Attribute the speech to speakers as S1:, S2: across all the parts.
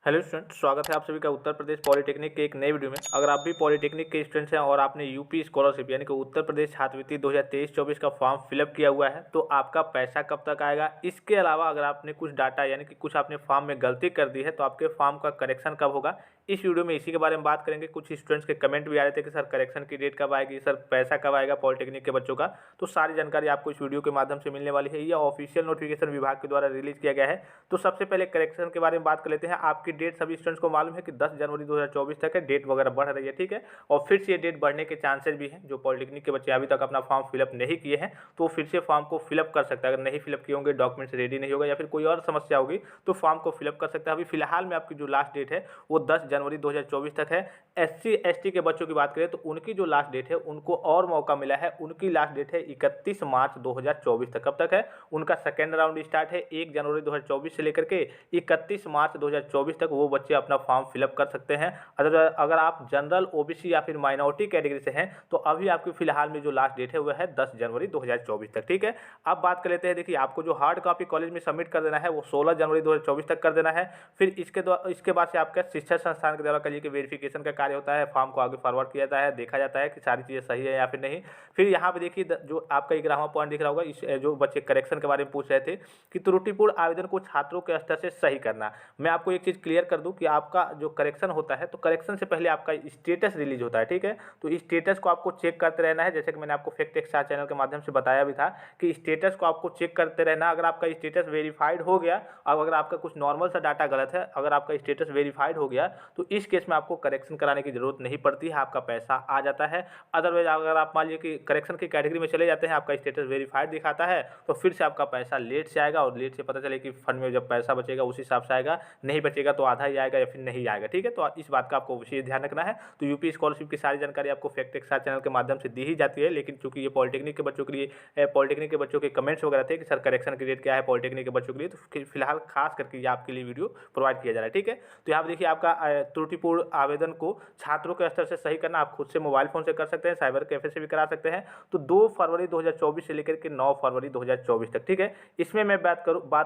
S1: Hello student, स्वागत है आप सभी का उत्तर प्रदेश पॉलिटेक्निक के एक नए वीडियो में। अगर आप भी पॉलिटेक्निक के स्टूडेंट्स हैं और आपने यूपी स्कॉलरशिप यानी कि उत्तर प्रदेश छात्रवृत्ति 2023-24 का फॉर्म फिलअप किया हुआ है तो आपका पैसा कब तक आएगा। इसके अलावा अगर आपने कुछ डाटा यानी कि कुछ आपने फॉर्म में गलती कर दी है तो आपके फॉर्म का करेक्शन कब होगा, इस वीडियो में इसी के बारे में बात करेंगे। कुछ स्टूडेंट्स के कमेंट भी आ रहे थे कि सर करेक्शन की डेट कब आएगी, सर पैसा कब आएगा पॉलिटेक्निक के बच्चों का। तो सारी जानकारी आपको इस वीडियो के माध्यम से मिलने वाली है। यह ऑफिशियल नोटिफिकेशन विभाग के द्वारा रिलीज किया गया है। तो सबसे पहले करेक्शन के बारे में बात कर लेते हैं। आपकी डेट सभी स्टूडेंट्स को मालूम है कि 10 जनवरी 2024 तक है। डेट वगैरह बढ़ रही है, ठीक है। और फिर से ये डेट बढ़ने के चांसेस भी हैं। जो पॉलिटेक्निक के बच्चे अभी तक अपना फॉर्म फिलअप नहीं किए हैं तो फिर से फॉर्म को फिलअप कर सकता है। अगर नहीं फिलअप किए होंगे, डॉक्यूमेंट्स रेडी नहीं होगा या फिर कोई और समस्या होगी तो फॉर्म को फिलअप कर सकता है। अभी फिलहाल में आपकी जो लास्ट डेट है वो 10 जनवरी 2024 तक है। SC ST के बच्चों की बात करें तो उनकी जो लास्ट डेट है उनको और मौका मिला है। उनकी लास्ट डेट है 31 मार्च 2024 तक। कब तक है? उनका सेकेंड राउंड स्टार्ट है 1 जनवरी 2024 से लेकर के 31 मार्च 2024 तक वो बच्चे अपना फॉर्म फिलअप कर सकते हैं। अगर आप जनरल, OBC या फिर माइनॉरिटी कैटेगरी से हैं तो अभी आपकी फिलहाल में जो लास्ट डेट है वह है 10 जनवरी 2024 तक, ठीक है। अब बात कर लेते हैं। देखिए, आपको जो हार्ड कॉपी कॉलेज में सबमिट कर देना है वो 16 जनवरी 2024 तक कर देना है। फिर इसके बाद से आपका शिक्षा संस्थान के द्वारा करिए कि वेरिफिकेशन का कार्य होता है। फॉर्म को आगे फॉरवर्ड किया जाता है, देखा जाता है कि सारी चीज़ें सही है या फिर नहीं। फिर यहाँ पे देखिए जो आपका 11वां पॉइंट दिख रहा होगा, इस जो बच्चे करेक्शन के बारे में पूछ रहे थे कि त्रुटिपूर्ण आवेदन को छात्रों के स्तर से सही करना। मैं आपको एक चीज़ क्लियर कर दूं कि आपका जो करेक्शन होता है तो करेक्शन से पहले आपका स्टेटस रिलीज होता है, ठीक है। तो इस स्टेटस को आपको चेक करते रहना है। जैसे कि मैंने आपको फैक्ट एक्स्ट्रा चैनल के माध्यम से बताया भी था कि स्टेटस को आपको चेक करते रहना। अगर आपका स्टेटस वेरीफाइड हो गया, अब अगर आपका कुछ नॉर्मल सा डाटा गलत है, अगर आपका स्टेटस वेरीफाइड हो गया तो इस केस में आपको करेक्शन कराने की जरूरत नहीं पड़ती है, आपका पैसा आ जाता है। अदरवाइज अगर आप मान लीजिए कि करेक्शन की कैटेगरी में चले जाते हैं, आपका स्टेटस वेरीफाइड दिखाता है तो फिर से आपका पैसा लेट से आएगा और लेट से पता चले कि फंड में जब पैसा बचेगा उस हिसाब से आएगा, नहीं बचेगा तो आधा ही आएगा या फिर नहीं आएगा, ठीक है। तो इस बात का आपको विशेष ध्यान रखना है। तो यूपी स्कॉलरशिप की सारी जानकारी आपको फैक्ट एक्स्ट्रा चैनल के माध्यम से दी ही जाती है, लेकिन चूंकि ये पॉलिटेक्निक के बच्चों के लिए, पॉलिटेक्निक के बच्चों के कमेंट्स वगैरह थे कि सर करेक्शन की डेट क्या है पॉलिटेक्निक के बच्चों के लिए, तो फिलहाल खास करके ये आपके लिए वीडियो प्रोवाइड किया जा रहा है, ठीक है। तो यहाँ पर देखिए, आपका त्रुटिपूर्ण आवेदन को छात्रों के स्तर से सही करना आप खुद से मोबाइल फोन से कर सकते हैं, साइबर कैफे से भी करा सकते हैं। तो 2 फरवरी 2024 से लेकर के 9 फरवरी 2024 तक, ठीक है। इसमें मैं बात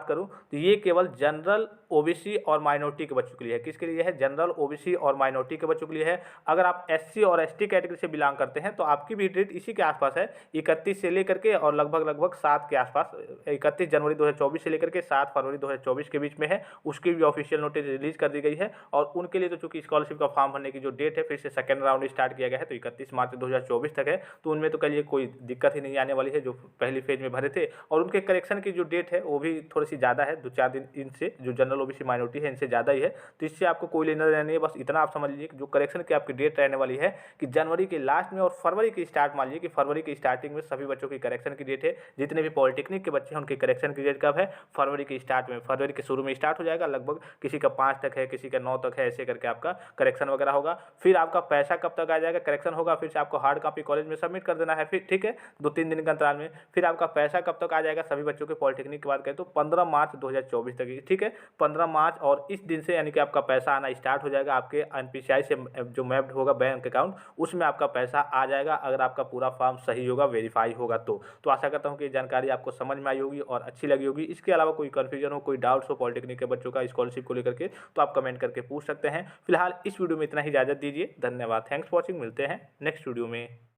S1: करूं तो ये केवल जनरल, OBC और माइनॉरिटी के बच्चों के लिए है। किसके लिए है? जनरल, OBC और माइनॉरिटी के बच्चों के लिए है। अगर आप SC और ST कैटेगरी से बिलोंग करते हैं तो आपकी भी डेट इसी के आसपास है, 31 से लेकर के और लगभग 7 के आसपास, 31 जनवरी 2024 से लेकर के 7 फरवरी 2024 के बीच में है। उसकी भी ऑफिशियल नोटिस रिलीज कर दी गई है। और उनके लिए तो चूंकि स्कॉलरशिप का फॉर्म भरने की जो डेट है फिर से सेकेंड राउंड स्टार्ट किया गया है तो 31 मार्च 2024 तक है। तो उनमें तो कहिए कोई दिक्कत ही नहीं आने वाली है जो पहली फेज में भरे थे। और उनके करेक्शन की जो डेट है वो भी थोड़ी सी ज़्यादा है, 2-4 दिन इनसे, जो जनरल, OBC, माइनॉरिटी है इनसे ज़्यादा ही है। तो इससे आपको कोई लेना देना नहीं है। बस इतना आप समझ लीजिए कि जो करेक्शन की आपकी डेट रहने वाली है कि जनवरी के लास्ट में और फरवरी की स्टार्ट, मान लीजिए कि फरवरी की स्टार्टिंग में सभी बच्चों की करेक्शन की डेट है। जितने भी पॉलिटेक्निक के बच्चे हैं उनकी करेक्शन की डेट कब है? फरवरी के स्टार्ट में, फरवरी के शुरू में स्टार्ट हो जाएगा। लगभग किसी का 5 तक है, किसी का 9 तक है, ऐसे करके आपका करेक्शन वगैरह होगा। फिर आपका पैसा कब तक आ जाएगा? करेक्शन होगा, फिर से आपको हार्ड कॉपी कॉलेज में सबमिट कर देना है, फिर ठीक है 2-3 दिन के अंतराल में। फिर आपका पैसा कब तक आ जाएगा सभी बच्चों के पॉलिटेक्निक की बात करें तो 15 मार्च 2024 तक, ठीक है। 15 मार्च, और इस दिन से यानी कि आपका पैसा आना स्टार्ट हो जाएगा। आपके NPCI से जो मैप्ड होगा बैंक अकाउंट, उसमें आपका पैसा आ जाएगा अगर आपका पूरा फॉर्म सही होगा, वेरीफाई होगा तो आशा करता हूँ कि जानकारी आपको समझ में आई होगी और अच्छी लगी होगी। इसके अलावा कोई कन्फ्यूजन हो, कोई डाउट्स हो पॉलिटेक्निक के बच्चों का स्कॉलरशिप को लेकर के तो आप कमेंट करके पूछ सकते हैं। फिलहाल इस वीडियो में इतना ही, इजाजत दीजिए। धन्यवाद, थैंक्स फॉर वॉचिंग। मिलते हैं नेक्स्ट वीडियो में।